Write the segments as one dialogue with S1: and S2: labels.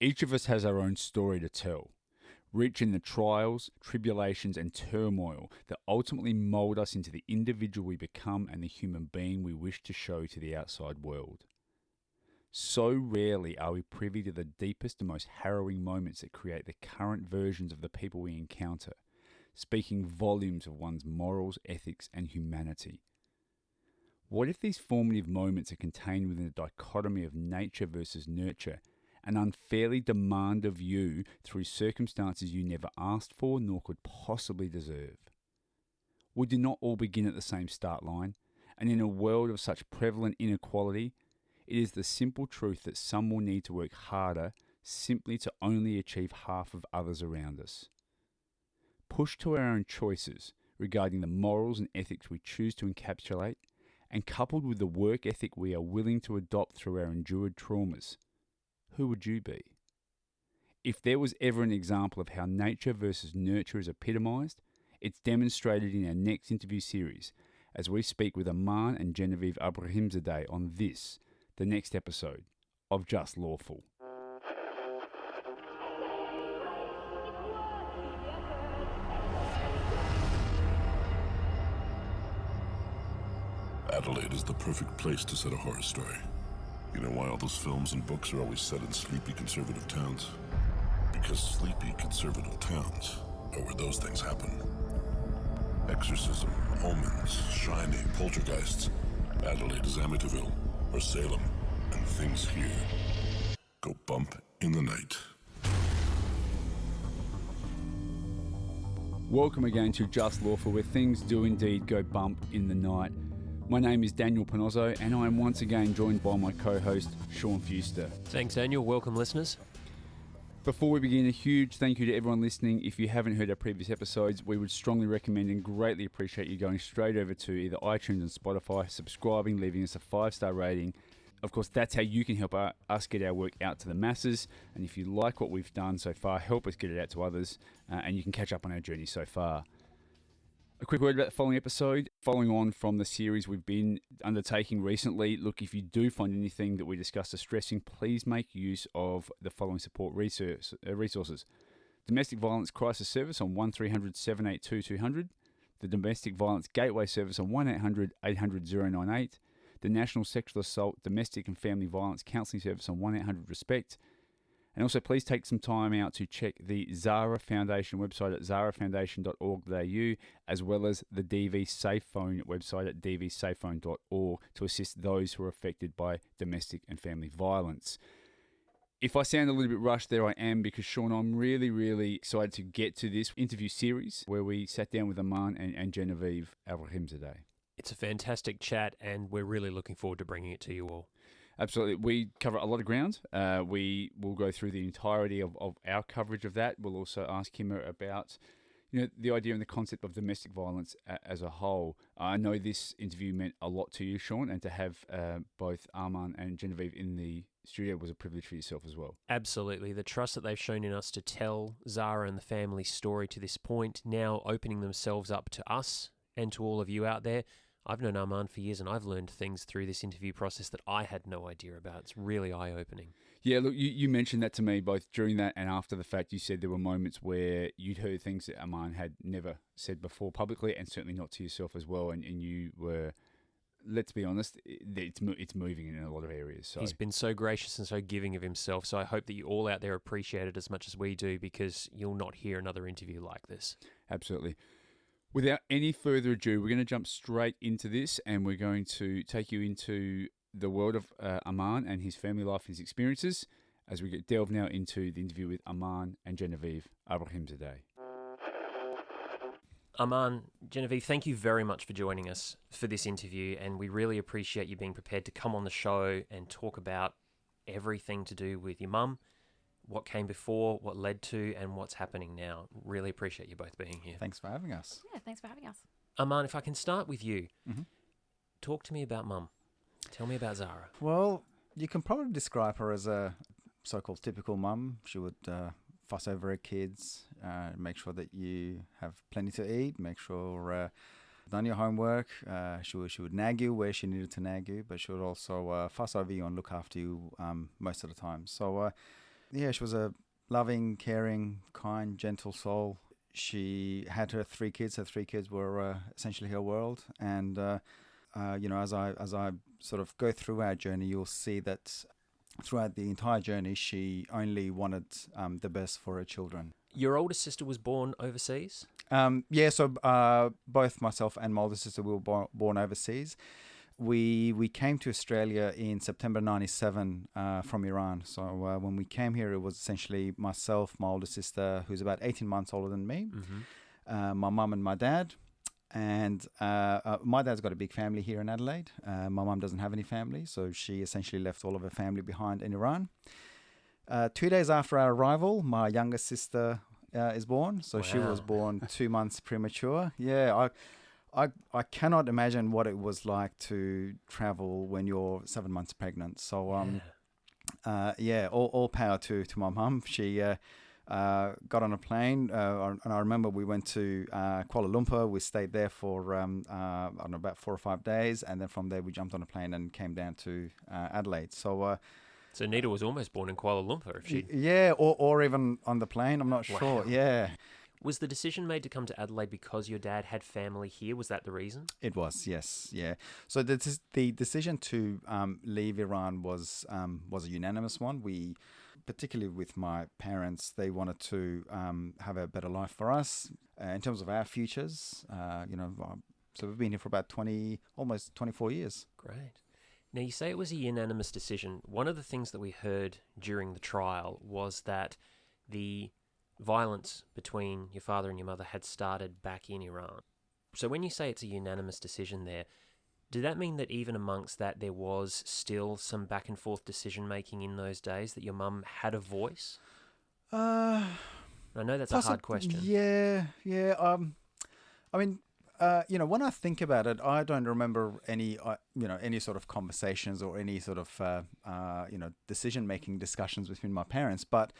S1: Each of us has our own story to tell, rich in the trials, tribulations, and turmoil that ultimately mould us into the individual we become and the human being we wish to show to the outside world. So rarely are we privy to the deepest and most harrowing moments that create the current versions of the people we encounter, speaking volumes of one's morals, ethics, and humanity. What if these formative moments are contained within a dichotomy of nature versus nurture, and unfairly demand of you through circumstances you never asked for nor could possibly deserve? We do not all begin at the same start line, and in a world of such prevalent inequality, it is the simple truth that some will need to work harder simply to only achieve half of others around us. Pushed to our own choices regarding the morals and ethics we choose to encapsulate, and coupled with the work ethic we are willing to adopt through our endured traumas, who would you be? If there was ever an example of how nature versus nurture is epitomised, it's demonstrated in our next interview series as we speak with Arman and Genevieve Abrahimzadeh on this, the next episode of Just Lawful.
S2: Adelaide is the perfect place to set a horror story. You know why all those films and books are always set in sleepy conservative towns? Because sleepy conservative towns are where those things happen. Exorcism, omens, shining, poltergeists. Adelaide is Amityville or Salem, and things here go bump in the night.
S1: Welcome again to Just Lawful, where things do indeed go bump in the night. My name is Daniel Panozzo, and I am once again joined by my co-host, Sean Fuster.
S3: Thanks, Daniel. Welcome, listeners.
S1: Before we begin, a huge thank you to everyone listening. If you haven't heard our previous episodes, we would strongly recommend and greatly appreciate you going straight over to either iTunes and Spotify, subscribing, leaving us a 5-star rating. Of course, that's how you can help us get our work out to the masses. And if you like what we've done so far, help us get it out to others, and you can catch up on our journey so far. A quick word about the following episode. Following on from the series we've been undertaking recently, look, if you do find anything that we discuss distressing, please make use of the following support resources. Domestic Violence Crisis Service on 1300 782 200, the Domestic Violence Gateway Service on 1800 800 098, the National Sexual Assault, Domestic and Family Violence Counselling Service on 1800 RESPECT, and also please take some time out to check the Zarah Foundation website at zarahfoundation.org.au, as well as the DV Safe Phone website at dvsafephone.org to assist those who are affected by domestic and family violence. If I sound a little bit rushed there, I am, because Sean, I'm really excited to get to this interview series where we sat down with Arman and Genevieve Abrahimzadeh.
S3: It's a fantastic chat, and we're really looking forward to bringing it to you all.
S1: Absolutely. We cover a lot of ground. We will go through the entirety of our coverage of that. We'll also ask him about the idea and the concept of domestic violence as a whole. I know this interview meant a lot to you, Sean, and to have both Arman and Genevieve in the studio was a privilege for yourself as well.
S3: Absolutely. The trust that they've shown in us to tell Zarah and the family's story to this point, now opening themselves up to us and to all of you out there. I've known Arman for years, and I've learned things through this interview process that I had no idea about. It's really eye-opening.
S1: Yeah, look, you mentioned that to me both during that and after the fact. You said there were moments where you'd heard things that Arman had never said before publicly, and certainly not to yourself as well, and you were, let's be honest, it's moving in a lot of areas. So.
S3: He's been so gracious and so giving of himself, so I hope that you all out there appreciate it as much as we do, because you'll not hear another interview like this.
S1: Absolutely. Without any further ado, we're going to jump straight into this, and we're going to take you into the world of Arman and his family life and his experiences as we delve now into the interview with Arman and Genevieve Abrahimzadeh.
S3: Arman, Genevieve, thank you very much for joining us for this interview, and we really appreciate you being prepared to come on the show and talk about everything to do with your mum, what came before, what led to, and what's happening now. Really appreciate you both being here.
S4: Thanks for having us.
S5: Yeah, thanks for having us.
S3: Arman, if I can start with you, talk to me about Mum. Tell me about Zarah.
S4: Well, you can probably describe her as a so-called typical mum. She would fuss over her kids, make sure that you have plenty to eat, make sure you've done your homework. She would nag you where she needed to nag you, but she would also fuss over you and look after you most of the time. So Yeah, she was a loving, caring, kind, gentle soul. She had her 3 kids. Her 3 kids were essentially her world. And, as I sort of go through our journey, you'll see that throughout the entire journey, she only wanted the best for her children.
S3: Your older sister was born overseas?
S4: So both myself and my older sister were born overseas. We came to Australia in September 97 from Iran. So when we came here, it was essentially myself, my older sister, who's about 18 months older than me, my mum and my dad. And my dad's got a big family here in Adelaide. My mum doesn't have any family, so she essentially left all of her family behind in Iran. 2 days after our arrival, my younger sister is born. So she was born 2 months premature. Yeah, I cannot imagine what it was like to travel when you're 7 months pregnant. So all power to my mum. She got on a plane, and I remember we went to Kuala Lumpur. We stayed there for I don't know, about 4 or 5 days, and then from there we jumped on a plane and came down to Adelaide. So
S3: Nita was almost born in Kuala Lumpur. If she...
S4: Yeah, or even on the plane. I'm not sure. Yeah.
S3: Was the decision made to come to Adelaide because your dad had family here? Was that the reason?
S4: It was, yes, yeah. So the decision to leave Iran was a unanimous one. We, particularly with my parents, they wanted to have a better life for us in terms of our futures. So we've been here for about almost 24 years.
S3: Great. Now, you say it was a unanimous decision. One of the things that we heard during the trial was that the violence between your father and your mother had started back in Iran. So when you say it's a unanimous decision there, did that mean that even amongst that there was still some back and forth decision making in those days, that your mum had a voice? I know that's a hard question.
S4: Yeah. I mean, when I think about it, I don't remember any sort of conversations or any sort of, decision-making discussions between my parents. But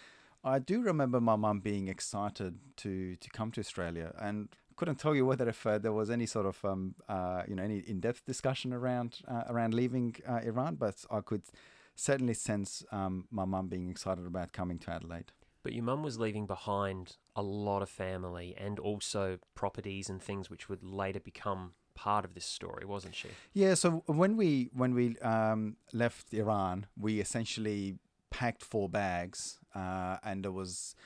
S4: I do remember my mum being excited to come to Australia, and couldn't tell you whether if there was any sort of, any in-depth discussion around leaving Iran, but I could certainly sense my mum being excited about coming to Adelaide.
S3: But your mum was leaving behind a lot of family and also properties and things which would later become part of this story, wasn't she?
S4: Yeah. So when we left Iran, we essentially packed 4 bags, and there was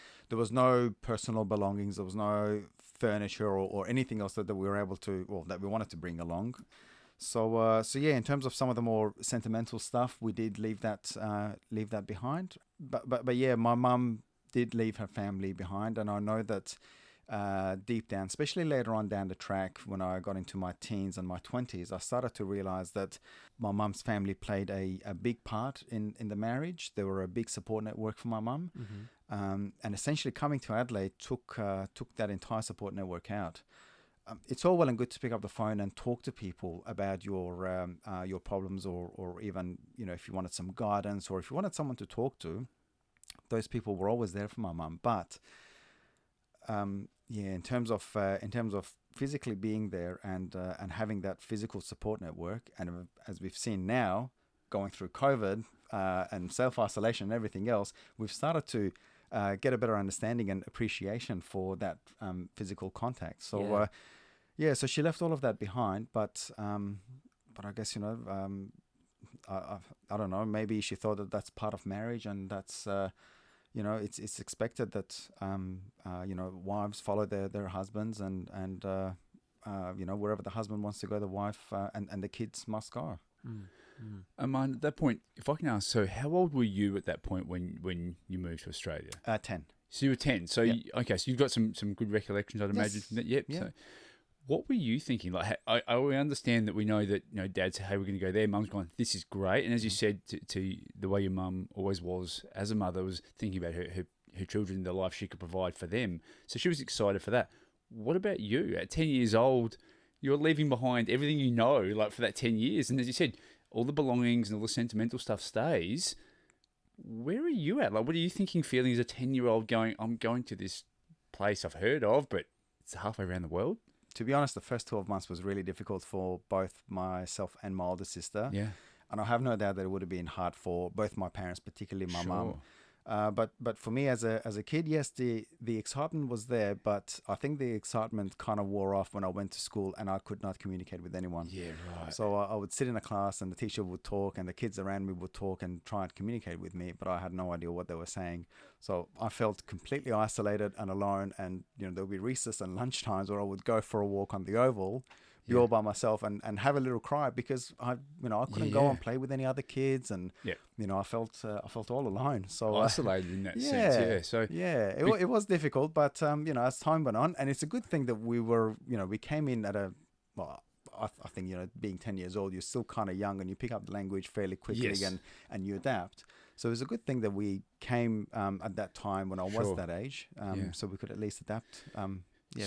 S4: no personal belongings. There was no furniture or anything else that we were able to, that we wanted to bring along. So in terms of some of the more sentimental stuff, we did leave that behind. But yeah, my mum did leave her family behind, and I know that deep down, especially later on down the track, when I got into my teens and my 20s, I started to realize that my mum's family played a big part in the marriage. They were a big support network for my mum. And essentially coming to Adelaide took that entire support network out. It's all well and good to pick up the phone and talk to people about your problems, or even, if you wanted some guidance or if you wanted someone to talk to, those people were always there for my mum. But in terms of physically being there and having that physical support network, and as we've seen now, going through COVID and self-isolation and everything else, we've started to get a better understanding and appreciation for that physical contact. So so she left all of that behind, but I guess I don't know, maybe she thought that that's part of marriage, and that's it's expected that wives follow their husbands, and wherever the husband wants to go, the wife and the kids must go.
S1: Arman, at that point, if I can ask, so how old were you at that point when you moved to Australia?
S4: 10.
S1: So you were 10. So
S4: Yep.
S1: So you've got some good recollections, I'd imagine. From that. Yep.
S4: Yeah.
S1: So what were you thinking? Like, I understand that we know that Dad said, "Hey, we're going to go there." Mum's going, "This is great." And as you said, to the way your mum always was as a mother, was thinking about her children, the life she could provide for them. So she was excited for that. What about you? At 10 years old, you're leaving behind everything like for that 10 years, and as you said, all the belongings and all the sentimental stuff stays. Where are you at? Like, what are you thinking, feeling as a 10-year-old going, I'm going to this place I've heard of, but it's halfway around the world?
S4: To be honest, the first 12 months was really difficult for both myself and my older sister.
S1: Yeah.
S4: And I have no doubt that it would have been hard for both my parents, particularly my mum. But for me as a kid, yes, the excitement was there, but I think the excitement kind of wore off when I went to school and I could not communicate with anyone.
S1: Yeah, right.
S4: So I would sit in a class and the teacher would talk and the kids around me would talk and try and communicate with me, but I had no idea what they were saying. So I felt completely isolated and alone. And there would be recess and lunch times where I would go for a walk on the oval, be all by myself and have a little cry because I couldn't go and play with any other kids, and I felt all alone. So
S1: isolated in that sense. Yeah. So
S4: it was difficult, but as time went on, and it's a good thing that we came in at I think being 10 years old, you're still kind of young and you pick up the language fairly quickly, and you adapt. So it was a good thing that we came at that time when I was that age, so we could at least adapt.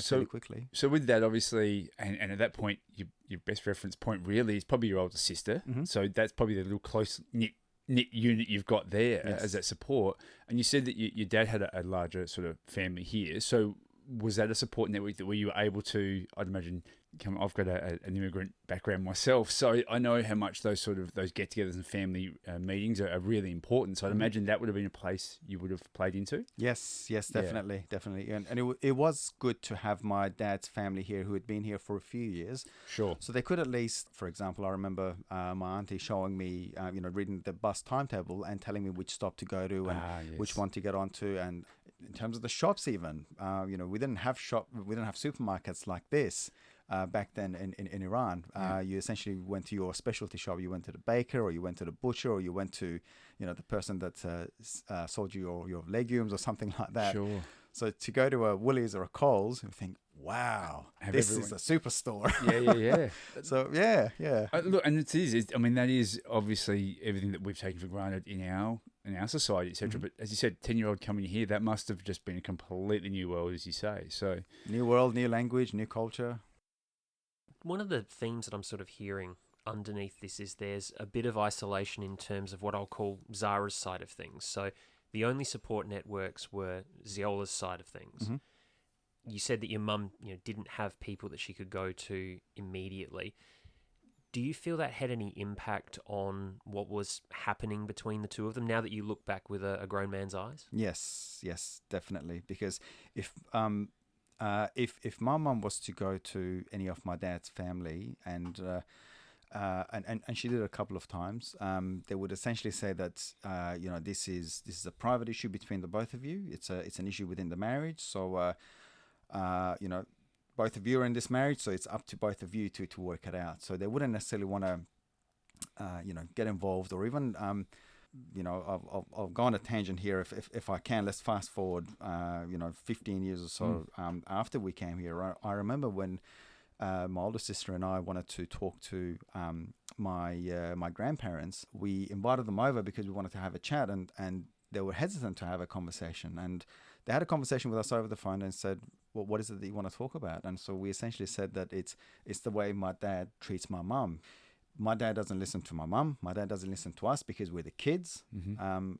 S4: Fairly quickly.
S1: So with that, obviously, and at that point, your best reference point really is probably your older sister.
S4: Mm-hmm.
S1: So that's probably the little close-knit unit you've got there as that support. And you said that your dad had a larger sort of family here. So was that a support network that where you were able to, I'd imagine, I've got an immigrant background myself, so I know how much those get-togethers and family meetings are really important. So I'd imagine that would have been a place you would have played into.
S4: Yes, definitely. And it was good to have my dad's family here who had been here for a few years.
S1: Sure.
S4: So they could at least, for example, I remember my auntie showing me, reading the bus timetable and telling me which stop to go to and which one to get onto. And in terms of the shops even, we didn't have supermarkets like this. Back then in Iran, you essentially went to your specialty shop. You went to the baker, or you went to the butcher, or you went to, the person that sold you your legumes or something like that.
S1: Sure.
S4: So to go to a Woolies or a Coles and think, wow, this is a superstore.
S1: Yeah.
S4: So yeah.
S1: Look, and that is obviously everything that we've taken for granted in our society, etc.
S4: Mm-hmm.
S1: But as you said, 10-year-old coming here, that must have just been a completely new world, as you say. So
S4: new world, new language, new culture.
S3: One of the themes that I'm sort of hearing underneath this is there's a bit of isolation in terms of what I'll call Zarah's side of things. So the only support networks were Ziola's side of things.
S4: Mm-hmm.
S3: You said that your mum, didn't have people that she could go to immediately. Do you feel that had any impact on what was happening between the two of them now that you look back with a grown man's eyes?
S4: Yes, definitely. Because if my mum was to go to any of my dad's family and she did it a couple of times, they would essentially say that this is a private issue between the both of you. It's an issue within the marriage. So both of you are in this marriage, so it's up to both of you to work it out. So they wouldn't necessarily want to get involved, or even I'll go on a tangent here if I can. Let's fast forward 15 years or so after we came here. I remember when my older sister and I wanted to talk to my grandparents. We invited them over because we wanted to have a chat, and they were hesitant to have a conversation, and they had a conversation with us over the phone and said, well, what is it that you want to talk about? And so we essentially said that it's the way my dad treats my mum. My dad doesn't listen to my mum. My dad doesn't listen to us because we're the kids. Mm-hmm.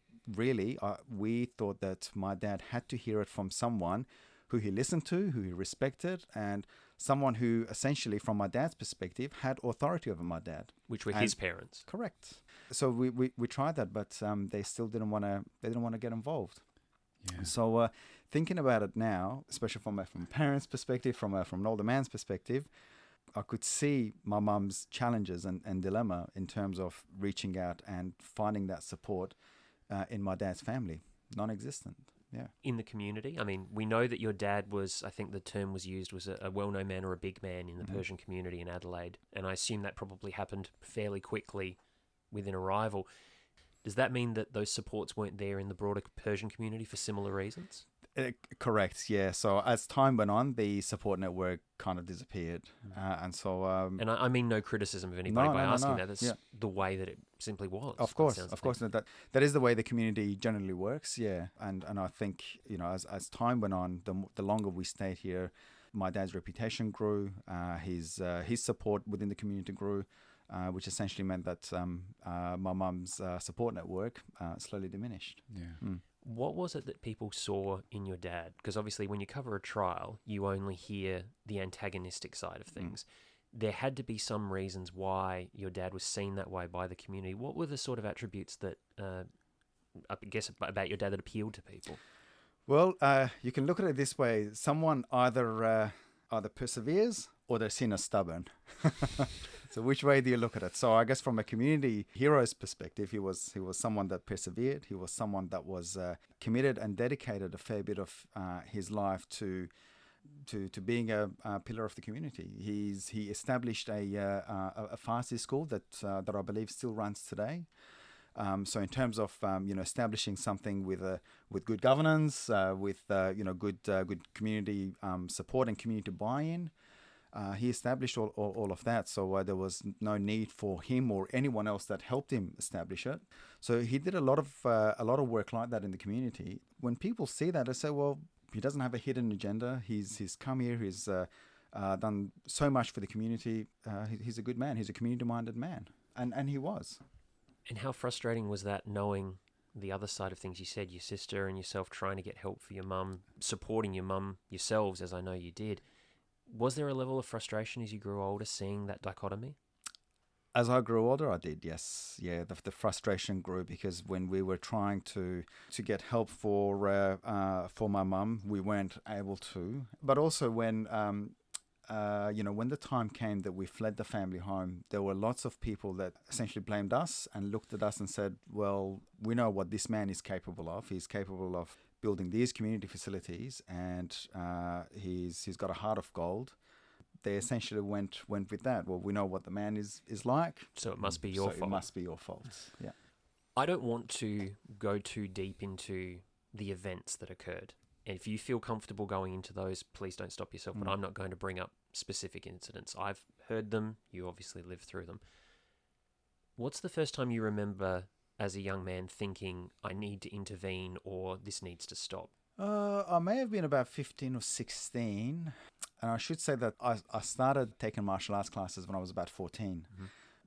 S4: We thought that my dad had to hear it from someone who he listened to, who he respected, and someone who essentially, from my dad's perspective, had authority over my dad.
S3: Which were his parents.
S4: Correct. So we tried that, but they still didn't want to get involved. Yeah. So thinking about it now, especially from a parent's perspective, from an older man's perspective, I could see my mum's challenges and dilemma in terms of reaching out and finding that support in my dad's family. Non-existent. Yeah.
S3: In the community? I mean, we know that your dad was, I think the term was used, was a well-known man or a big man in the Persian community in Adelaide. And I assume that probably happened fairly quickly within arrival. Does that mean that those supports weren't there in the broader Persian community for similar reasons?
S4: Correct, yeah. So as time went on, the support network kind of disappeared. And so...
S3: and I mean no criticism of anybody by asking that. That's the way that it simply was.
S4: Of course. That is the way the community generally works, yeah. And I think, as time went on, the longer we stayed here, my dad's reputation grew, his support within the community grew, which essentially meant that my mum's support network slowly diminished.
S1: Yeah.
S3: What was it that people saw in your dad? Because obviously when you cover a trial, you only hear the antagonistic side of things. There had to be some reasons why your dad was seen that way by the community. What were the sort of attributes that I guess, about your dad that appealed to people?
S4: Well, you can look at it this way: someone either perseveres or they're seen as stubborn. So which way do you look at it? So I guess from a community hero's perspective, he was someone that persevered. He was someone that was committed and dedicated a fair bit of his life to being a pillar of the community. He established a pharmacy school that I believe still runs today. So in terms of establishing something with good governance, with good community support and community buy-in, he established all of that. So there was no need for him or anyone else that helped him establish it. So he did a lot of work like that in the community. When people see that, they say, well, he doesn't have a hidden agenda. He's come here. He's done so much for the community. He's a good man. He's a community-minded man, and he was.
S3: And how frustrating was that, knowing the other side of things? You said your sister and yourself trying to get help for your mum, supporting your mum yourselves, as I know you did. Was there a level of frustration as you grew older, seeing that dichotomy?
S4: As I grew older, I did, yes. Yeah, the frustration grew because when we were trying to get help for my mum, we weren't able to. But also when when the time came that we fled the family home, there were lots of people that essentially blamed us and looked at us and said, well, we know what this man is capable of. He's capable of building these community facilities, and he's got a heart of gold. They essentially went with that. Well, we know what the man is like.
S3: So it must be your fault.
S4: It must be your fault, yeah.
S3: I don't want to go too deep into the events that occurred. And if you feel comfortable going into those, please don't stop yourself. But I'm not going to bring up specific incidents. I've heard them. You obviously lived through them. What's the first time you remember as a young man thinking, I need to intervene or this needs to stop?
S4: I may have been about 15 or 16. And I should say that I started taking martial arts classes when I was about 14. Mm-hmm.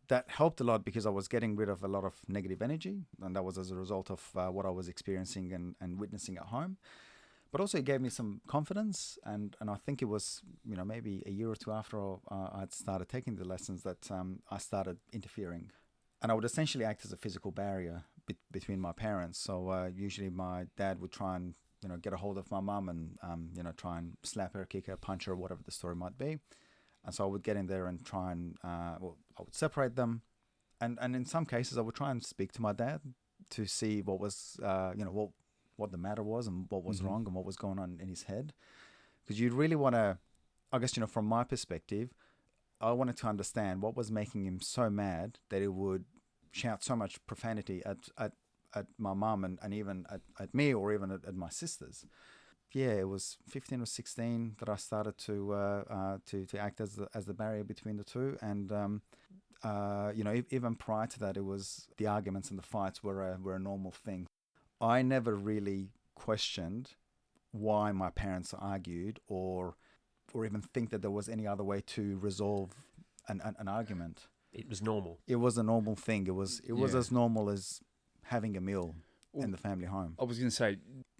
S4: That helped a lot because I was getting rid of a lot of negative energy. And that was as a result of what I was experiencing and witnessing at home. But also it gave me some confidence. And I think it was, maybe a year or two after I'd started taking the lessons that I started interfering. And I would essentially act as a physical barrier between my parents. So usually my dad would try and get a hold of my mum and, try and slap her, kick her, punch her, whatever the story might be. And so I would get in there and try and, I would separate them. And in some cases, I would try and speak to my dad to see what was, what the matter was and what was wrong and what was going on in his head. Because you really want to, I guess, from my perspective, I wanted to understand what was making him so mad that he would shout so much profanity at my mum and even at me or even at my sisters. Yeah, it was 15 or 16 that I started to act as the barrier between the two. And, even prior to that, it was the arguments and the fights were a normal thing. I never really questioned why my parents argued or even think that there was any other way to resolve an argument.
S3: It was normal.
S4: It was a normal thing. It was as normal as having a meal in the family home.
S1: I was going to say,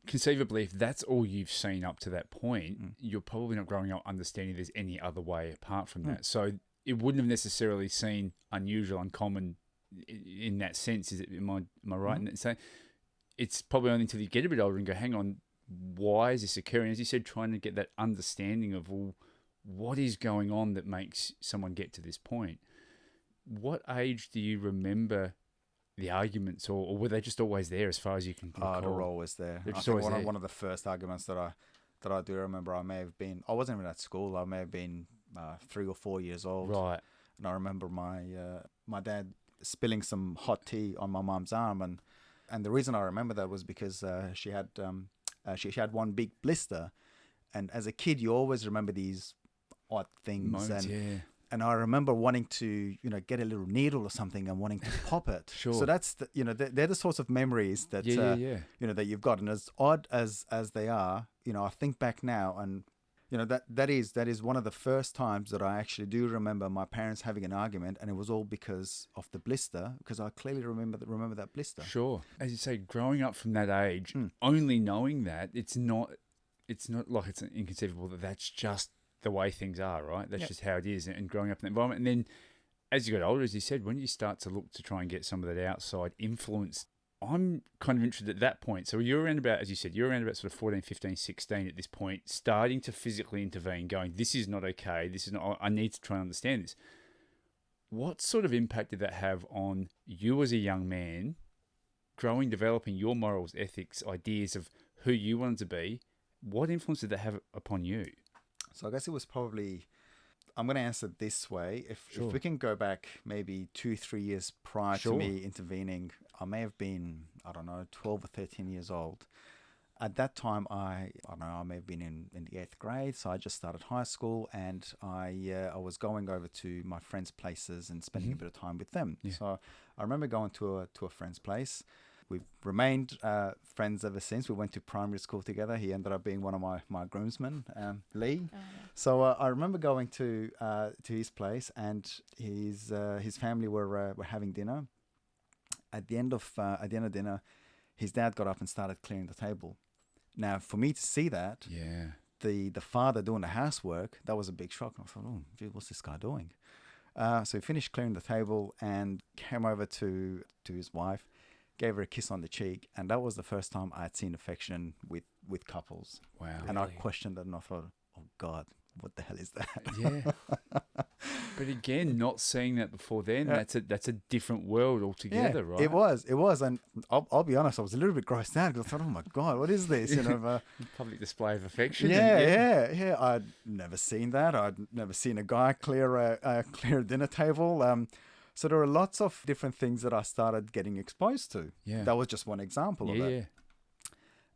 S1: conceivably, if that's all you've seen up to that point, you're probably not growing up understanding there's any other way apart from that. So it wouldn't have necessarily seemed unusual, uncommon in that sense. Am I right in saying? It's probably only until you get a bit older and go, hang on, why is this occurring? As you said, trying to get that understanding of, well, what is going on that makes someone get to this point. What age do you remember the arguments, or were they just always there as far as you can recall?
S4: They were always there.
S1: They're just
S4: I think
S1: always there.
S4: One of the first arguments that I do remember, I wasn't even at school. I may have been 3 or 4 years old.
S1: Right.
S4: And I remember my dad spilling some hot tea on my mum's arm, and the reason I remember that was because she had one big blister, and as a kid you always remember these odd things.
S1: Moments,
S4: And I remember wanting to, get a little needle or something and wanting to pop it.
S1: Sure.
S4: So that's they're the sorts of memories that that you've got, and as odd as they are, I think back now and. That is one of the first times that I actually do remember my parents having an argument, and it was all because of the blister, because I clearly remember that blister.
S1: Sure. As you say, growing up from that age, only knowing that, it's not like it's inconceivable that that's just the way things are, right? That's just how it is, and growing up in that environment. And then as you got older, as you said, when you start to look to try and get some of that outside influence I'm kind of interested at that point. So you're around about, as you said, you're around about sort of 14, 15, 16 at this point, starting to physically intervene, going, this is not okay. This is not, I need to try and understand this. What sort of impact did that have on you as a young man, growing, developing your morals, ethics, ideas of who you wanted to be? What influence did that have upon you?
S4: So I guess it was probably, I'm going to answer it this way. If we can go back maybe 2-3 years prior to me intervening, I may have been, I don't know, 12 or 13 years old. At that time, I don't know, I may have been in the 8th grade, so I just started high school, and I was going over to my friends' places and spending a bit of time with them. Yeah. So I remember going to a friend's place. We've remained friends ever since. We went to primary school together. He ended up being one of my groomsmen, Lee. Oh, yeah. So I remember going to his place, and his family were having dinner. At the end of dinner, his dad got up and started clearing the table. Now, for me to see that, the father doing the housework, that was a big shock. I thought, oh, gee, what's this guy doing? So he finished clearing the table and came over to his wife, gave her a kiss on the cheek, and that was the first time I had seen affection with couples.
S1: Wow.
S4: And
S1: really?
S4: I questioned it, and I thought, oh God, what the hell is that?
S1: Yeah. But again, not seeing that before then, that's a different world altogether, right?
S4: It was. And I'll be honest, I was a little bit grossed out because I thought, oh my God, what is this? You know,
S1: public display of affection.
S4: Yeah. I'd never seen that. I'd never seen a guy clear a dinner table. So there are lots of different things that I started getting exposed to. Yeah. That was just one example of it. Yeah.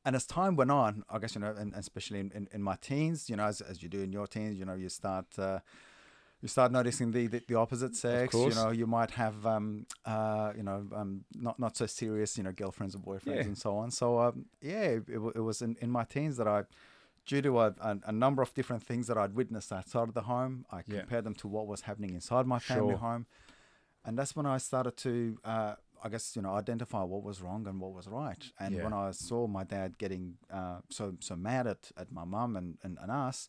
S4: And as time went on, I guess, you know, and especially in my teens, you know, as you do in your teens, you know, you start noticing the opposite sex. You know, you might have not so serious, you know, girlfriends or boyfriends and so on. So it was in my teens that due to a number of different things that I'd witnessed outside of the home, I compared them to what was happening inside my family home, and that's when I started to I guess, you know, identify what was wrong and what was right. And when I saw my dad getting so mad at my mum and us,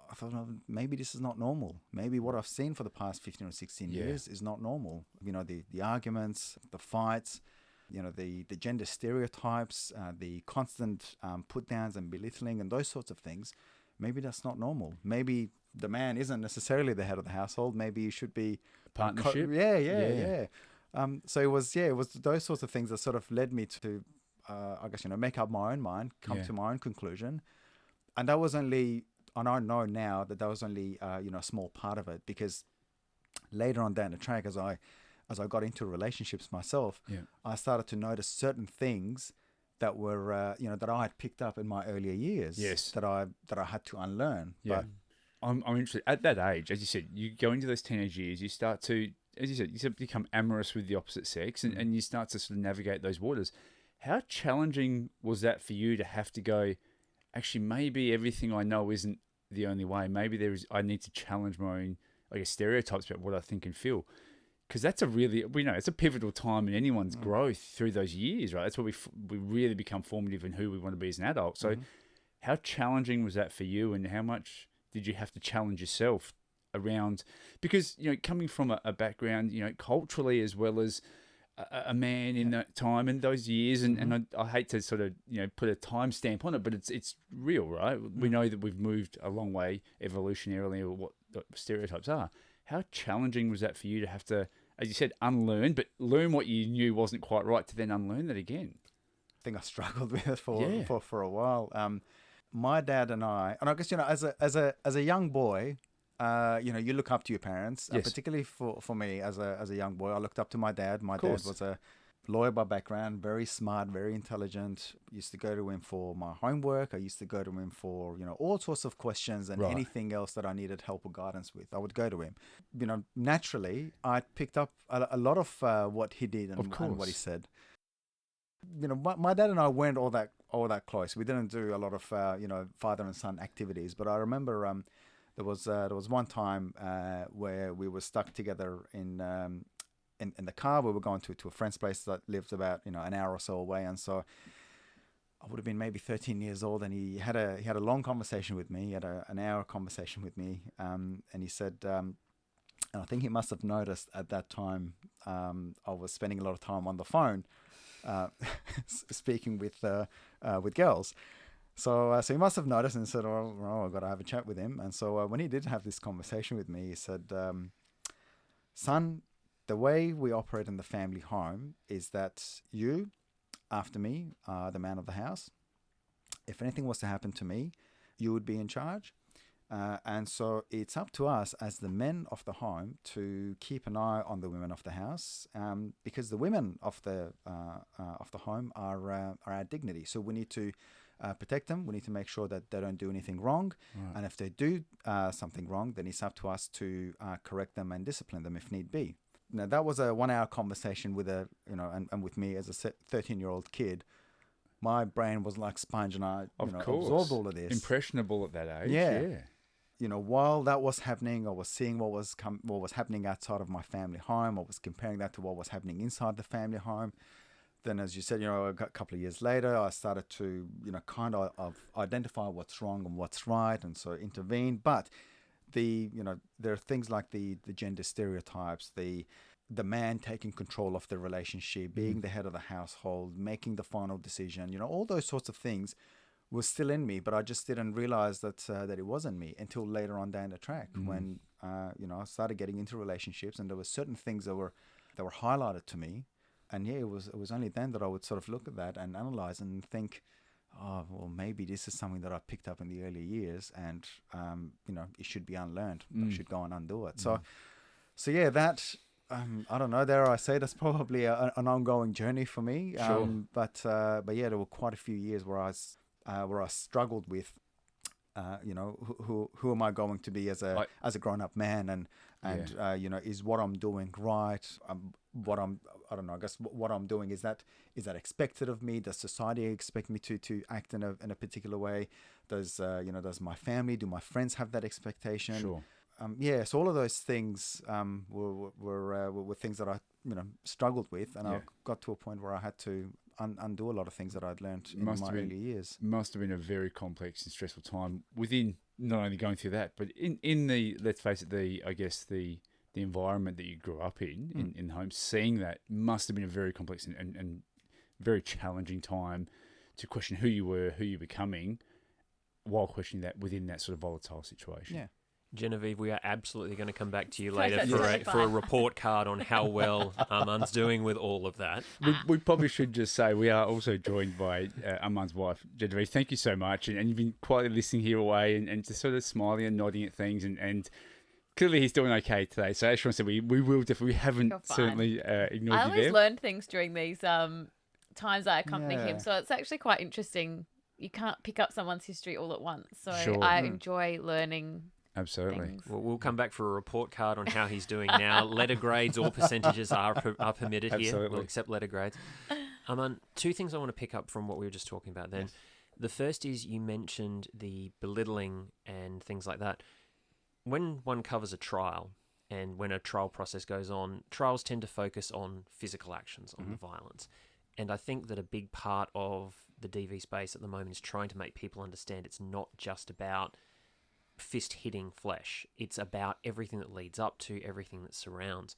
S4: I thought, oh, maybe this is not normal. Maybe what I've seen for the past 15 or 16 years is not normal. You know, the arguments, the fights, you know, the gender stereotypes, the constant put downs and belittling and those sorts of things. Maybe that's not normal. Maybe the man isn't necessarily the head of the household. Maybe you should be
S1: partnership.
S4: So it was those sorts of things that sort of led me to, I guess, you know, make up my own mind, come to my own conclusion. And that was only, and I know now that was only, you know, a small part of it, because later on down the track, as I got into relationships myself, I started to notice certain things that were, you know, that I had picked up in my earlier years. Yes. That I had to unlearn.
S1: Yeah. But I'm interested at that age, as you said, you go into those teenage years, you start to, as you said, you become amorous with the opposite sex, and you start to sort of navigate those waters. How challenging was that for you to have to go, actually, maybe everything I know isn't the only way. Maybe I need to challenge my own, I guess, stereotypes about what I think and feel. Because that's it's a pivotal time in anyone's growth through those years, right? That's where we really become formative in who we want to be as an adult. So how challenging was that for you, and how much did you have to challenge yourself around, because, you know, coming from a background, you know, culturally as well as a man in that time and those years, and I hate to sort of, you know, put a time stamp on it, but it's real, right? We know that we've moved a long way evolutionarily, or what stereotypes are. How challenging was that for you to have to, as you said, unlearn, but learn what you knew wasn't quite right, to then unlearn that again?
S4: I think I struggled with it for a while. My dad and I guess, you know, as a young boy, you know, you look up to your parents, particularly for me as a young boy. I looked up to my dad. My dad was a lawyer by background, very smart, very intelligent. Used to go to him for my homework. I used to go to him for, you know, all sorts of questions and anything else that I needed help or guidance with. I would go to him. You know, naturally, I picked up a lot of what he did and what he said. You know, my dad and I weren't all that close. We didn't do a lot of you know, father and son activities. But I remember there was one time where we were stuck together in the car. We were going to a friend's place that lived about, you know, an hour or so away, and so I would have been maybe 13 years old, and he had a long conversation with me. He had an hour conversation with me, and he said, and I think he must have noticed at that time I was spending a lot of time on the phone. speaking with girls. So he must have noticed and said, "Oh, I've got to have a chat with him." And so when he did have this conversation with me, he said, "Son, the way we operate in the family home is that you, after me, are the man of the house. If anything was to happen to me, you would be in charge. And so it's up to us as the men of the home to keep an eye on the women of the house, because the women of the home are our dignity. So we need to protect them. We need to make sure that they don't do anything wrong. Right. And if they do something wrong, then it's up to us to correct them and discipline them if need be." Now that was a 1-hour conversation with and with me as a 13-year-old kid. My brain was like sponge, and I absorbed all of this.
S1: Impressionable at that age.
S4: Yeah. While that was happening, I was seeing what was happening outside of my family home. I was comparing that to what was happening inside the family home. Then, as you said, a couple of years later, I started to, kind of identify what's wrong and what's right, and so intervene. But there are things like the gender stereotypes, the man taking control of the relationship, being the head of the household, making the final decision, all those sorts of things was still in me, but I just didn't realize that it wasn't me until later on down the track when I started getting into relationships, and there were certain things that were highlighted to me, and it was only then that I would sort of look at that and analyze and think, oh, well, maybe this is something that I picked up in the early years, and it should be unlearned. I should go and undo it. So yeah, that. I don't know. Dare I say that's probably an ongoing journey for me.
S1: Sure.
S4: But yeah, there were quite a few years where I struggled with, who am I going to be as a grown up man, and is what I'm doing right? I don't know. I guess what I'm doing is that expected of me? Does society expect me to act in a particular way? Does my family, do my friends have that expectation?
S1: Sure.
S4: So all of those things were things that I struggled with, and I got to a point where I had to undo a lot of things that I'd learned in my early years.
S1: Must have been a very complex and stressful time within not only going through that, but in the, let's face it, the environment that you grew up in home, seeing that must have been a very complex and very challenging time to question who you were, who you're becoming, while questioning that within that sort of volatile situation.
S4: Yeah.
S3: Genevieve, we are absolutely going to come back to you later for a report card on how well Arman's doing with all of that.
S1: We probably should just say we are also joined by Arman's wife, Genevieve. Thank you so much. And you've been quietly listening here away and just sort of smiling and nodding at things. And clearly he's doing okay today. So as Sean said, we will definitely, we haven't certainly ignored you there.
S5: I always learn things during these times I accompany him. So it's actually quite interesting. You can't pick up someone's history all at once. So I enjoy learning.
S1: Absolutely.
S3: Well, we'll come back for a report card on how he's doing now. Letter grades or percentages are permitted here.
S1: Absolutely.
S3: We'll accept letter grades. Arman, two things I want to pick up from what we were just talking about then. Yes. The first is you mentioned the belittling and things like that. When one covers a trial and when a trial process goes on, trials tend to focus on physical actions, on the violence. And I think that a big part of the DV space at the moment is trying to make people understand it's not just about fist hitting flesh. It's about everything that leads up to, everything that surrounds.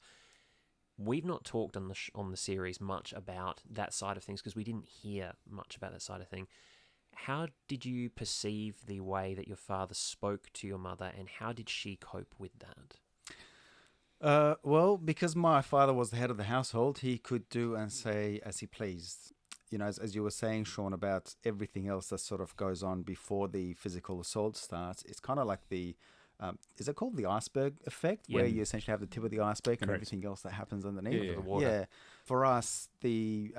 S3: We've not talked on the series much about that side of things because we didn't hear much about that side of thing. How did you perceive the way that your father spoke to your mother, and how did she cope with that?
S4: Well, because my father was the head of the household, he could do and say as he pleased. As you were saying, Sean, about everything else that sort of goes on before the physical assault starts, it's kind of like is it called the iceberg effect, where you essentially have the tip of the iceberg and everything else that happens underneath
S3: the water.
S4: Yeah. For us, the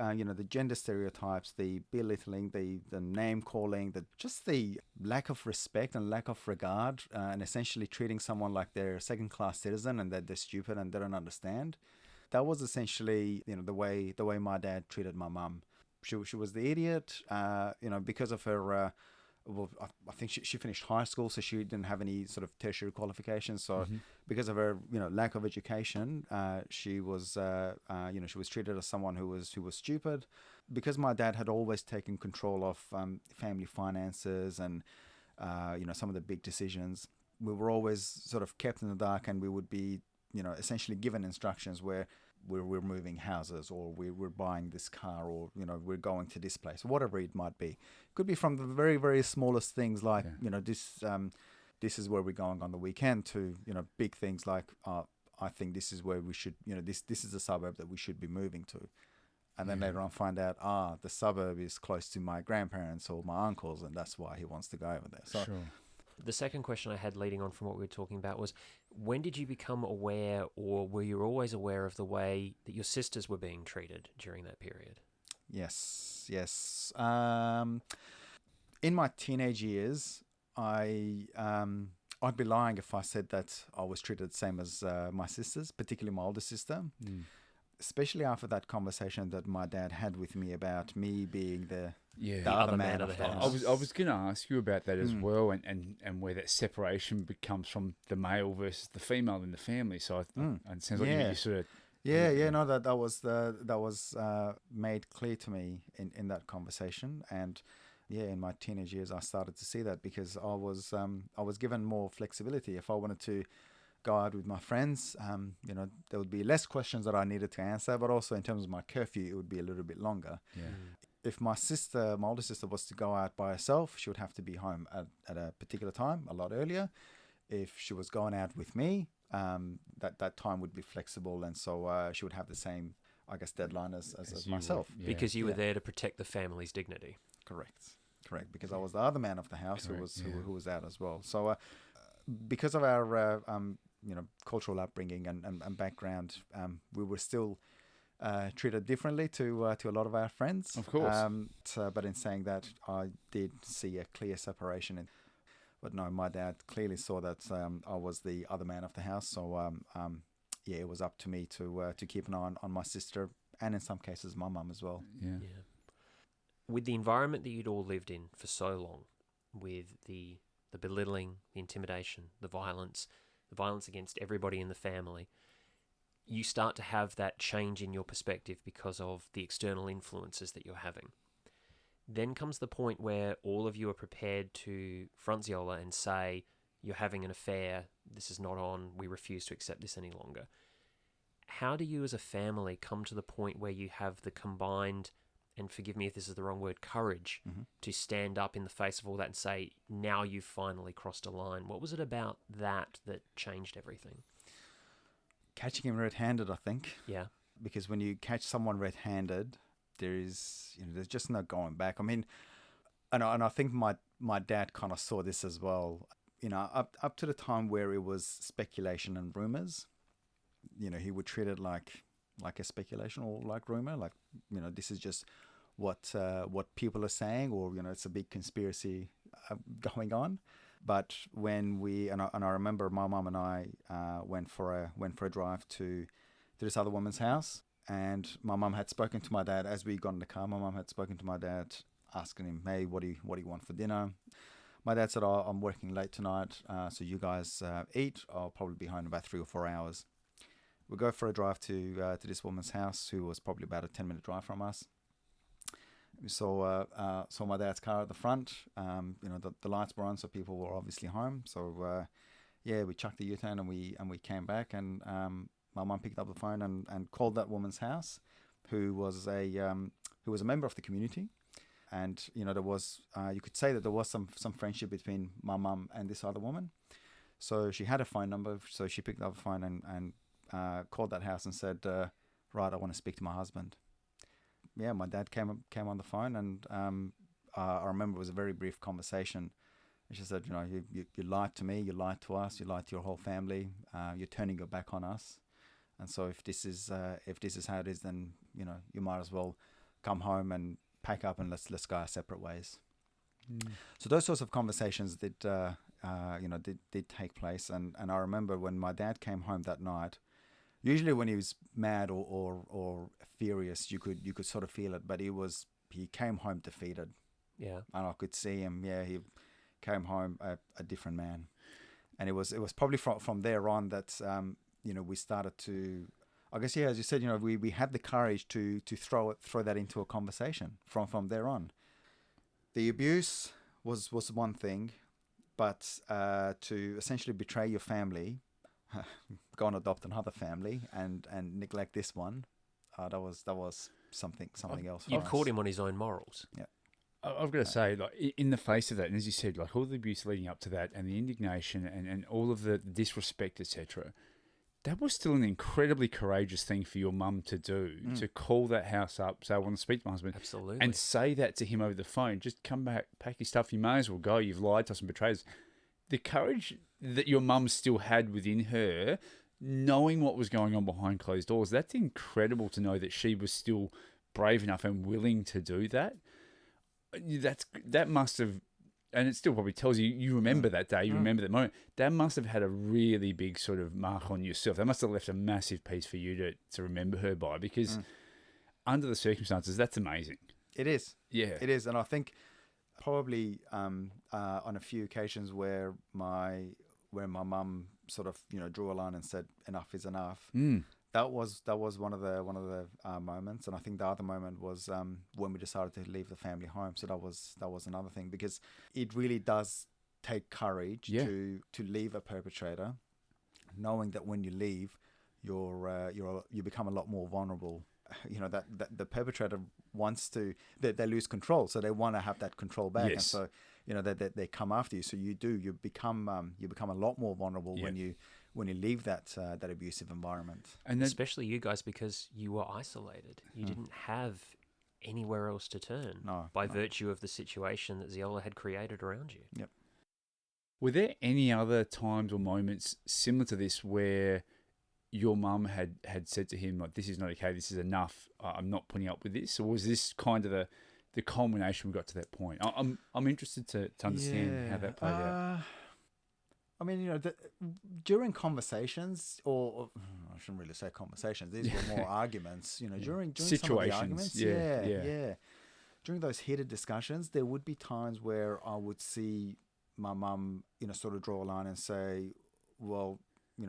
S4: gender stereotypes, the belittling, the name calling, just the lack of respect and lack of regard, and essentially treating someone like they're a second-class citizen and that they're stupid and they don't understand. That was essentially the way my dad treated my mum. She was the idiot, because of her. I think she finished high school, so she didn't have any sort of tertiary qualifications. So, because of her, lack of education, she was, she was treated as someone who was stupid. Because my dad had always taken control of family finances and, some of the big decisions, we were always sort of kept in the dark, and we would be, essentially given instructions where we're moving houses, or we're buying this car, or we're going to this place, whatever it might be. Could be from the very, very smallest things like this is where we're going on the weekend, to big things like I think this is where we should, this is the suburb that we should be moving to. And then later on find out, the suburb is close to my grandparents or my uncles, and that's why he wants to go over there. So
S1: Sure.
S3: The second question I had leading on from what we were talking about was, when did you become aware, or were you always aware of the way that your sisters were being treated during that period?
S4: Yes. In my teenage years, I'd be lying if I said that I was treated the same as my sisters, particularly my older sister. Especially after that conversation that my dad had with me about me being the other man of the house.
S1: I was going to ask you about that as well, and where that separation becomes from the male versus the female in the family. So it sounds like you sort of
S4: that was made clear to me in that conversation. And in my teenage years, I started to see that, because I was given more flexibility. If I wanted to go out with my friends, there would be less questions that I needed to answer, but also in terms of my curfew, it would be a little bit longer. If my older sister was to go out by herself, she would have to be home at a particular time, a lot earlier. If she was going out with me, that time would be flexible, and so she would have the same, I guess, deadline as myself.
S3: Because you were there to protect the family's dignity.
S4: Correct. Because I was the other man of the house who was out as well. So because of our cultural upbringing and background, we were still treated differently to a lot of our friends.
S1: Of course.
S4: But in saying that, I did see a clear separation. But no, my dad clearly saw that I was the other man of the house. So it was up to me to keep an eye on my sister, and in some cases my mum as well.
S1: Yeah.
S3: With the environment that you'd all lived in for so long, with the belittling, the intimidation, the violence against everybody in the family, you start to have that change in your perspective because of the external influences that you're having. Then comes the point where all of you are prepared to front Zola and say, you're having an affair, this is not on, we refuse to accept this any longer. How do you as a family come to the point where you have the combined, and forgive me if this is the wrong word, courage to stand up in the face of all that and say, now you've finally crossed a line? What was it about that changed everything?
S4: Catching him red-handed, I think.
S3: Yeah.
S4: Because when you catch someone red-handed, there's just no going back. I mean, and I think my dad kind of saw this as well. Up to the time where it was speculation and rumors, he would treat it like a speculation or like rumor, like this is just what people are saying, or it's a big conspiracy going on. But when I remember my mum and I went for a drive to this other woman's house, and my mum had spoken to my dad as we got in the car. My mum had spoken to my dad, asking him, "Hey, what do you want for dinner?" My dad said, "Oh, I'm working late tonight, so you guys eat. I'll probably be home in about 3 or 4 hours." We go for a drive to this woman's house, who was probably about a 10-minute drive from us. We saw my dad's car at the front. The lights were on, so people were obviously home. So we chucked the U-turn and we came back, and my mum picked up the phone and called that woman's house, who was a member of the community. And there was you could say that there was some friendship between my mum and this other woman. So she had a phone number, so she picked up the phone and called that house and said, "Right, I want to speak to my husband." Yeah, my dad came on the phone, and I remember it was a very brief conversation. And she said, you lied to me, you lied to us, you lied to your whole family. You're turning your back on us, and so if this is how it is, then you might as well come home and pack up and let's go our separate ways. So those sorts of conversations did take place, and I remember when my dad came home that night. Usually when he was mad or furious, you could sort of feel it, but he came home defeated.
S3: Yeah. And
S4: I could see him. Yeah, he came home a different man, and it was probably from there on that we started to, I guess, as you said, we had the courage to throw that into a conversation from there on. The abuse was one thing, but to essentially betray your family go and adopt another family and neglect this one, that was something else.
S3: You caught him on his own morals.
S4: Yeah.
S1: I've got to say, like, in the face of that, and as you said, like all the abuse leading up to that, and the indignation, and all of the disrespect, etc., that was still an incredibly courageous thing for your mum to do, to call that house up, say, I want to speak to my husband.
S3: Absolutely.
S1: And say that to him over the phone. Just come back, pack your stuff, you may as well go. You've lied to us and betrayed us. The courage that your mum still had within her, knowing what was going on behind closed doors, that's incredible to know that she was still brave enough and willing to do that. That must have, and it still probably tells you, you remember that day, you remember that moment. That must have had a really big sort of mark on yourself. That must have left a massive piece for you to remember her by, because under the circumstances, that's amazing.
S4: It is.
S1: Yeah.
S4: It is. And I think probably on a few occasions where my mum sort of, drew a line and said enough is enough. That was one of the moments, and I think the other moment was when we decided to leave the family home. So that was another thing, because it really does take courage to leave a perpetrator, knowing that when you leave, you become a lot more vulnerable. That the perpetrator wants to, they lose control, so they want to have that control back, and so they come after you. So you become a lot more vulnerable when you leave that abusive environment.
S1: And
S3: especially you guys, because you were isolated. You didn't have anywhere else to turn by virtue of the situation that Ziola had created around you.
S4: Yep.
S1: Were there any other times or moments similar to this where your mum had said to him, like, this is not okay, this is enough, I'm not putting up with this? Or was this kind of the culmination we got to that point? I'm interested to understand how that played out.
S4: I mean, during conversations, or I shouldn't really say conversations, these were more arguments, during
S1: situations.
S4: Some of the arguments.
S1: Yeah.
S4: During those heated discussions, there would be times where I would see my mum, sort of draw a line and say, well,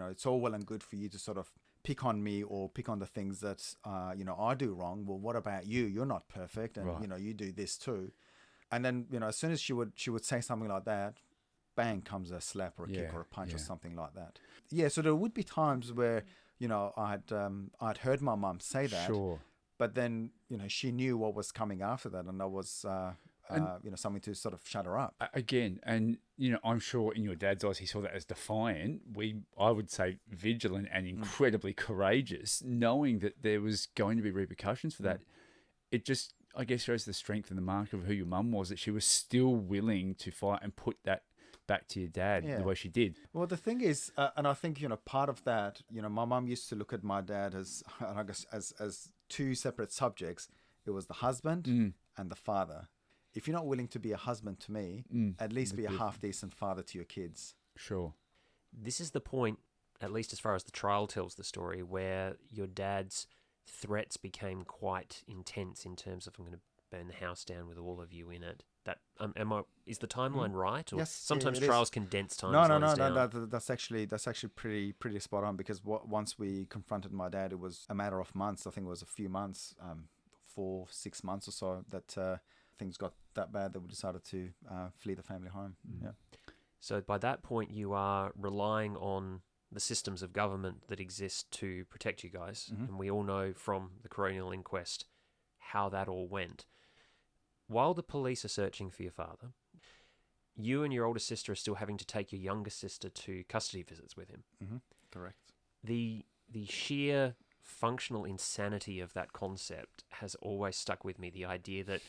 S4: it's all well and good for you to sort of pick on me or pick on the things that, I do wrong. Well, what about you? You're not perfect. And,
S1: right.
S4: You do this too. And then, as soon as she would say something like that, bang, comes a slap or a kick or a punch or something like that. Yeah, so there would be times where, I'd heard my mum say that.
S1: Sure.
S4: But then, she knew what was coming after that, and that was, something to sort of shut her up.
S1: Again, and, I'm sure in your dad's eyes, he saw that as defiant. I would say vigilant and incredibly courageous, knowing that there was going to be repercussions for that. It just, I guess, shows the strength and the mark of who your mum was, that she was still willing to fight and put that back to your dad the way she did.
S4: Well, the thing is, and I think, part of that, my mum used to look at my dad as, I guess, as two separate subjects. It was the husband and the father. If you're not willing to be a husband to me, at least be a half-decent father to your kids.
S1: Sure.
S3: This is the point, at least as far as the trial tells the story, where your dad's threats became quite intense in terms of, I'm going to burn the house down with all of you in it. That is the timeline right? Or
S4: yes,
S3: sometimes
S4: it
S3: trials
S4: is.
S3: condense timelines down.
S4: No. That's actually pretty spot on, because once we confronted my dad, it was a matter of months. I think it was a few months, 4-6 months or so, that things got that bad that we decided to flee the family home. Yeah.
S3: So by that point, you are relying on the systems of government that exist to protect you guys, and we all know from the coronial inquest how that all went. While the police are searching for your father, you and your older sister are still having to take your younger sister to custody visits with him.
S4: Correct.
S3: The sheer functional insanity of that concept has always stuck with me. The idea that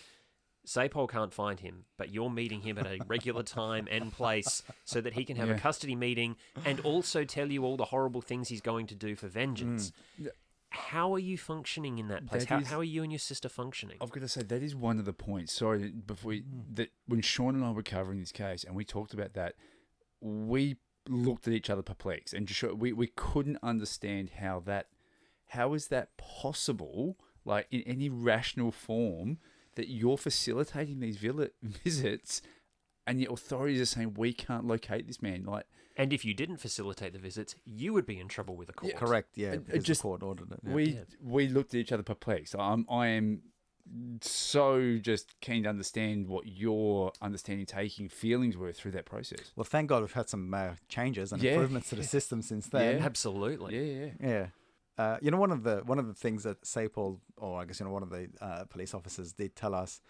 S3: Sapol can't find him, but you're meeting him at a regular time and place so that he can have a custody meeting and also tell you all the horrible things he's going to do for vengeance. How are you functioning in that place? How are you and your sister functioning?
S1: I've got to say, that is one of the points. Sorry, that when Sean and I were covering this case and we talked about that, we looked at each other perplexed and just we couldn't understand how is that possible, like in any rational form, that you're facilitating these visits and the authorities are saying we can't locate this man. Like,
S3: and if you didn't facilitate the visits, you would be in trouble with the court.
S4: Correct, yeah. Because the court ordered it.
S1: We looked at each other perplexed. I am so just keen to understand what your feelings were through that process.
S4: Well, thank God we've had some changes and improvements to the system since then.
S1: Yeah.
S3: Absolutely.
S1: Yeah.
S4: One of the things that Sapol, or I guess one of the police officers did tell us,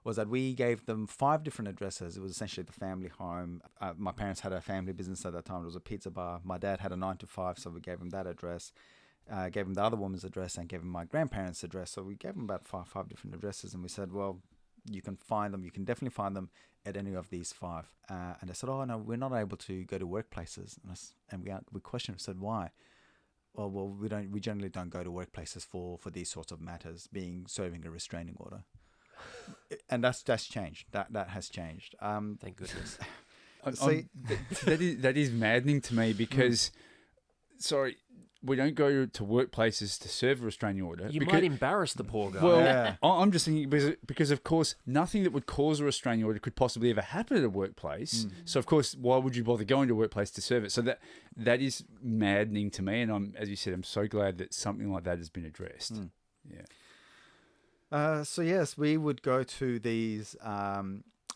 S4: was that we gave them 5 different addresses. It was essentially the family home. My parents had a family business at that time. It was a pizza bar. My dad had a 9 to 5, so we gave him that address. Gave him the other woman's address and gave him my grandparents' address. So we gave him about five different addresses, and we said, well, you can find them. You can definitely find them at any of these 5. And they said, oh no, we're not able to go to workplaces. And we questioned. We said, why? Well, we generally don't go to workplaces for these sorts of matters, serving a restraining order. And that's changed. That has changed.
S3: Thank goodness.
S1: That is maddening to me because, sorry, we don't go to workplaces to serve a restraining order.
S3: You might embarrass the poor guy.
S1: Well,
S4: Yeah.
S1: I'm just thinking because, of course, nothing that would cause a restraining order could possibly ever happen at a workplace. So, of course, why would you bother going to a workplace to serve it? So that is maddening to me. And as you said, I'm so glad that something like that has been addressed. Yeah.
S4: So yes, we would go to these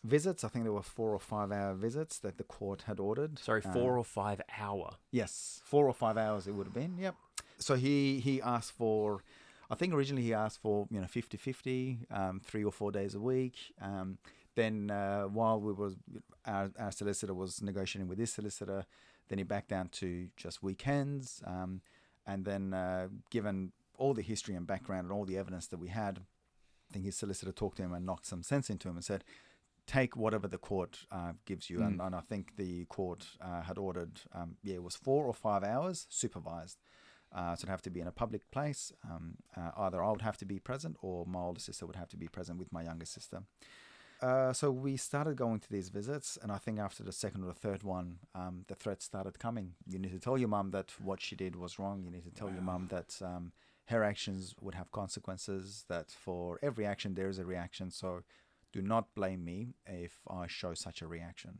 S4: visits. I think there were 4 or 5 hour visits that the court had ordered.
S3: Sorry, 4 or 5 hour.
S4: Yes, 4 or 5 hours it would have been. Yep. So he asked for, I think originally he asked for 50-50, 3 or 4 days a week. Then while our solicitor was negotiating with his solicitor, then he backed down to just weekends. And then given all the history and background and all the evidence that we had, I think his solicitor talked to him and knocked some sense into him and said, take whatever the court gives you. And I think the court had ordered, it was 4 or 5 hours supervised. So it'd have to be in a public place. Either I would have to be present or my older sister would have to be present with my younger sister. So we started going to these visits, and I think after the second or the third one, the threats started coming. You need to tell your mum that what she did was wrong. You need to tell your mum that her actions would have consequences, that for every action there is a reaction, so do not blame me if I show such a reaction.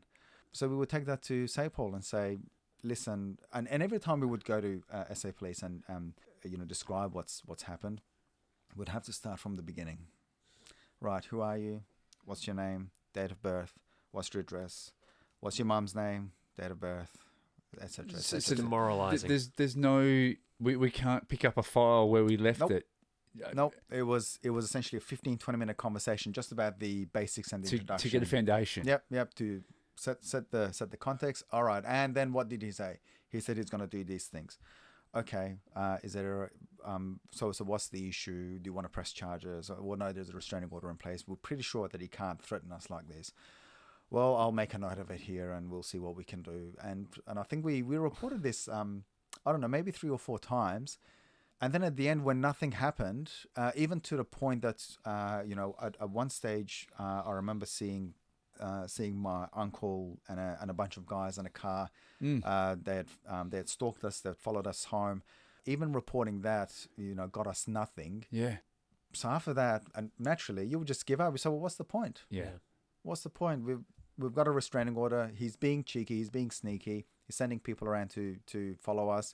S4: So we would take that to Sapol and say, listen, and every time we would go to SA Police and describe what's happened, we'd have to start from the beginning. Right, who are you? What's your name? Date of birth? What's your address? What's your mum's name? Date of birth? Etc.
S3: It's demoralising.
S1: There's no... We can't pick up a file where we left it.
S4: Nope. It was essentially a 15-20 minute conversation just about the basics and the introduction.
S1: To get a foundation.
S4: Yep. To set the context. All right. And then what did he say? He said he's going to do these things. Okay. Is there so what's the issue? Do you want to press charges? Well, no, there's a restraining order in place. We're pretty sure that he can't threaten us like this. Well, I'll make a note of it here and we'll see what we can do. And I think we reported this, I don't know, maybe 3 or 4 times. And then at the end, when nothing happened, even to the point that, at one stage, I remember seeing my uncle and a bunch of guys in a car. They had stalked us, they had followed us home. Even reporting that, got us nothing.
S1: Yeah.
S4: So after that, and naturally, you would just give up. So, well, what's the point?
S1: Yeah.
S4: What's the point? We've got a restraining order. He's being cheeky. He's being sneaky. He's sending people around to follow us.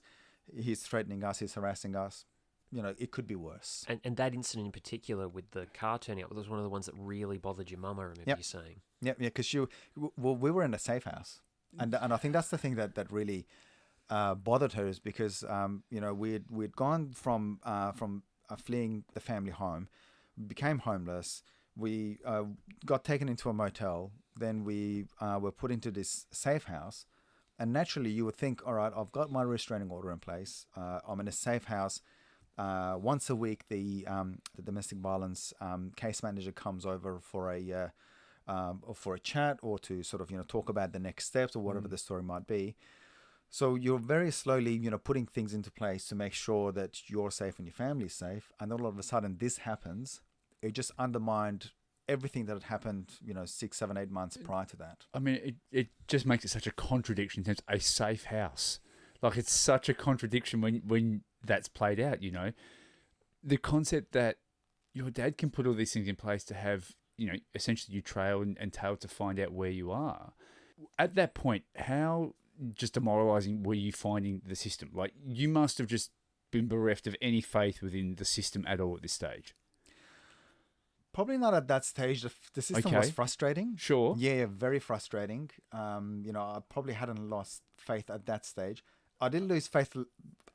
S4: He's threatening us. He's harassing us. It could be worse.
S3: And that incident in particular with the car turning up was one of the ones that really bothered your mum, I remember you saying.
S4: Yeah, because we were in a safe house. And I think that's the thing that really bothered her is because, we'd gone from fleeing the family home, became homeless. We got taken into a motel. Then we were put into this safe house. And naturally, you would think, all right, I've got my restraining order in place. I'm in a safe house. Once a week, the domestic violence case manager comes over for a chat or to sort of talk about the next steps or whatever the story might be. So you're very slowly putting things into place to make sure that you're safe and your family's safe. And all of a sudden, this happens. It just undermined everything that had happened, 6, 7, 8 months prior to that.
S1: I mean, it just makes it such a contradiction in terms of a safe house. Like, it's such a contradiction when that's played out, The concept that your dad can put all these things in place to have, essentially you trail and tail to find out where you are. At that point, how just demoralising were you finding the system? Like, you must have just been bereft of any faith within the system at all at this stage.
S4: Probably not at that stage. The system was frustrating.
S1: Sure.
S4: Yeah, very frustrating. I probably hadn't lost faith at that stage. I did lose faith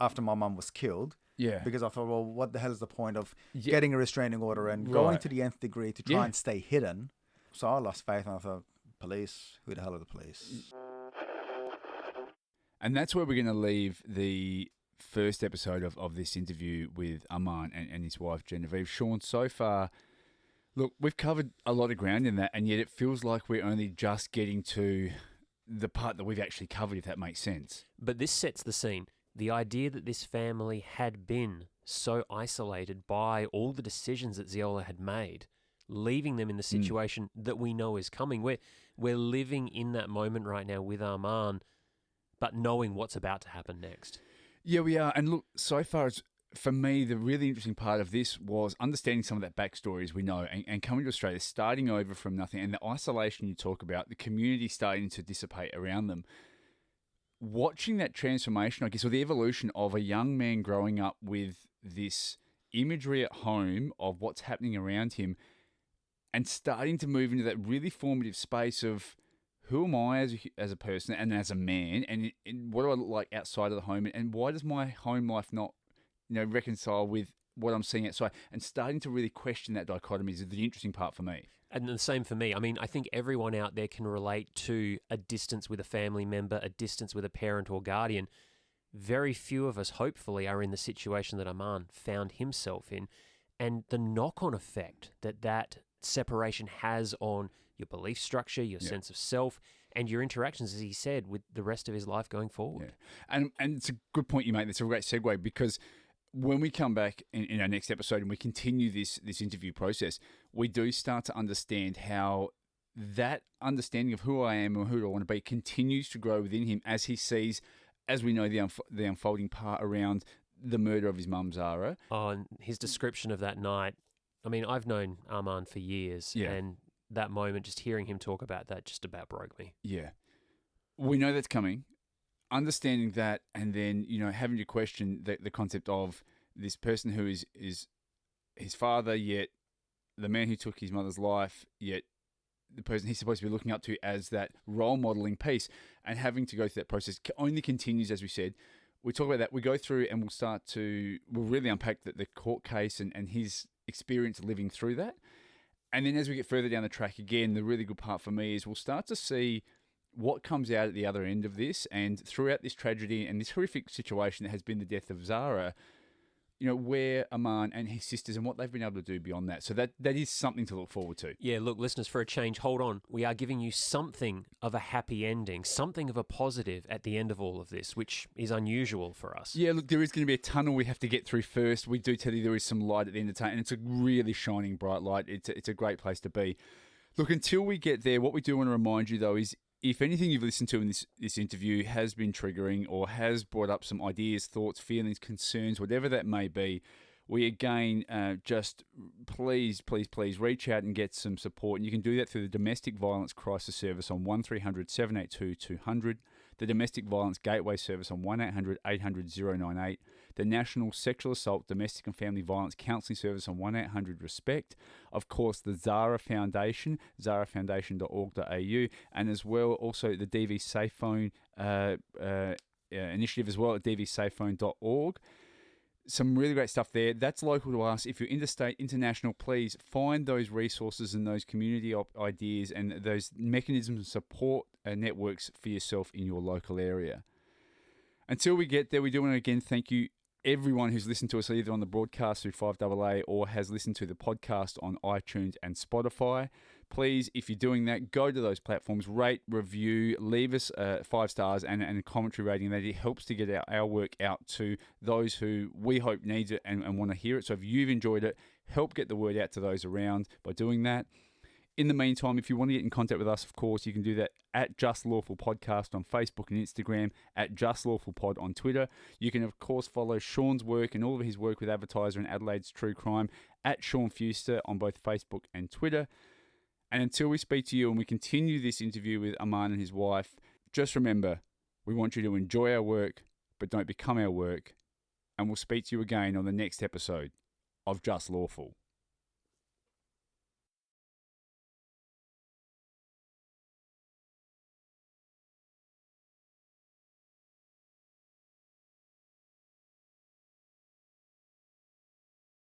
S4: after my mum was killed.
S1: Yeah.
S4: Because I thought, well, what the hell is the point of getting a restraining order and going to the nth degree to try and stay hidden? So I lost faith and I thought, police, who the hell are the police?
S1: And that's where we're going to leave the first episode of this interview with Arman and his wife, Genevieve. Sean, so far, look, we've covered a lot of ground in that, and yet it feels like we're only just getting to the part that we've actually covered, if that makes sense.
S3: But this sets the scene. The idea that this family had been so isolated by all the decisions that Ziola had made, leaving them in the situation that we know is coming. We're living in that moment right now with Arman, but knowing what's about to happen next.
S1: Yeah, we are. And look, so far, for me, the really interesting part of this was understanding some of that backstory, as we know, and coming to Australia, starting over from nothing, and the isolation you talk about, the community starting to dissipate around them. Watching that transformation, I guess, or the evolution of a young man growing up with this imagery at home of what's happening around him and starting to move into that really formative space of who am I as a person and as a man, and what do I look like outside of the home, and why does my home life not, reconcile with what I'm seeing outside, and starting to really question that dichotomy is the interesting part for me.
S3: And the same for me. I mean, I think everyone out there can relate to a distance with a family member, a distance with a parent or guardian. Very few of us, hopefully, are in the situation that Arman found himself in. And the knock-on effect that separation has on your belief structure, your sense of self, and your interactions, as he said, with the rest of his life going forward.
S1: Yeah. And it's a good point you make. That's a great segue, because when we come back in our next episode and we continue this interview process, we do start to understand how that understanding of who I am and who I want to be continues to grow within him as he sees, as we know, the unfolding part around the murder of his mum, Zarah.
S3: Oh, and his description of that night. I mean, I've known Arman for years, and that moment, just hearing him talk about that just about broke me.
S1: Yeah. We know that's coming. Understanding that, and then, having to question the concept of this person who is his father, yet the man who took his mother's life, yet the person he's supposed to be looking up to as that role modeling piece, and having to go through that process only continues, as we said. We talk about that. We go through and we'll really unpack the court case and his experience living through that. And then as we get further down the track, again, the really good part for me is we'll start to see what comes out at the other end of this, and throughout this tragedy and this horrific situation that has been the death of Zarah, where Arman and his sisters and what they've been able to do beyond that. So that is something to look forward to.
S3: Yeah, look, listeners, for a change, hold on. We are giving you something of a happy ending, something of a positive at the end of all of this, which is unusual for us.
S1: Yeah, look, there is going to be a tunnel we have to get through first. We do tell you there is some light at the end of the tunnel, and it's a really shining bright light. It's a great place to be. Look, until we get there, what we do want to remind you, though, is if anything you've listened to in this interview has been triggering or has brought up some ideas, thoughts, feelings, concerns, whatever that may be, we again just please reach out and get some support. And you can do that through the Domestic Violence Crisis Service on 1300 782 200, the Domestic Violence Gateway Service on 1800 800 098, the National Sexual Assault, Domestic and Family Violence Counselling Service on 1800-RESPECT, of course the Zarah Foundation, zarahfoundation.org.au, and as well also the DV Safe Phone initiative as well at dvsafephone.org. Some really great stuff there. That's local to us. If you're interstate, international, please find those resources and those community ideas and those mechanisms and support networks for yourself in your local area. Until we get there, we do want to again thank you, everyone who's listened to us either on the broadcast through 5AA or has listened to the podcast on iTunes and Spotify. Please, if you're doing that, go to those platforms, rate, review, leave us 5 stars and a commentary rating. That it helps to get our work out to those who we hope needs it and want to hear it. So if you've enjoyed it, help get the word out to those around by doing that. In the meantime, if you want to get in contact with us, of course, you can do that at Just Lawful Podcast on Facebook and Instagram, at Just Lawful Pod on Twitter. You can, of course, follow Sean's work and all of his work with Advertiser and Adelaide's True Crime at Sean Fuster on both Facebook and Twitter. And until we speak to you and we continue this interview with Arman and his wife, just remember, we want you to enjoy our work, but don't become our work. And we'll speak to you again on the next episode of Just Lawful.